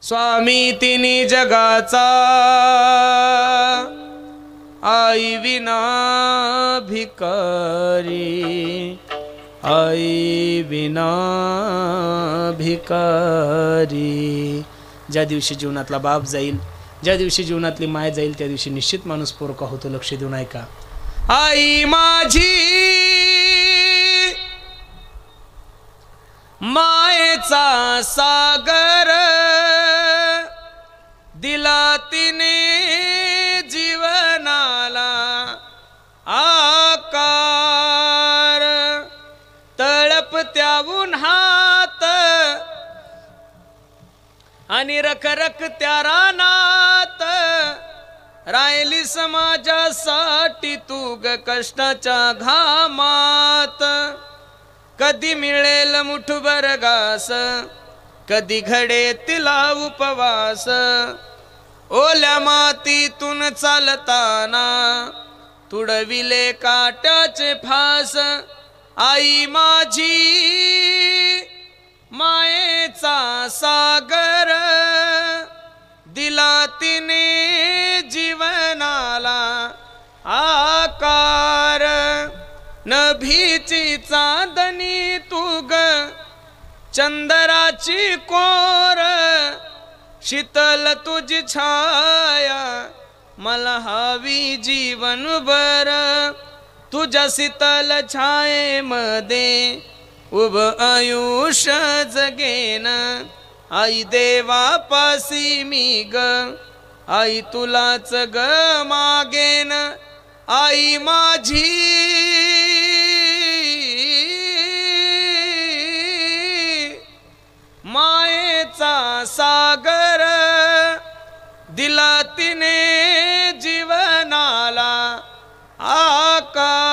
स्वामी तिनी जगाचा आई विना भिकारी, आई विना भिकारी। ज्या दिवशी जीवनातला बाप जाईल, ज्या दिवशी जीवनातली माय जाईल, त्या दिवशी निश्चित माणूस पोरका होतो। लक्ष देऊन ऐका। आई माझी मायेचा सागर, दिला तिने जीवनाला आकार, तळपत्या उन्हात आणि रखरखत्या रानात, राहिली समाजासाठी तू ग कष्टाच्या घामात। कधी मिळेल मुठभर घास, कधी घडे तिला उपवास, ओल्या मातीतून चालताना तुडविले काट्याचे फास। आई माझी मायेचा सागर, दिला तिने जीवनाला आकार। नभीची चांदणी तू ग चंदराची कोर, शीतल तुझी छाया मला हवी जीवनभर। तुझ्या शीतल छायेमध्ये उभ आयुष्य जगेन, आई देवापासी मी ग, आई तुलाच ग मागेन। आई माझी मायेचा सागर, दिला तिने जीवनाला आकार।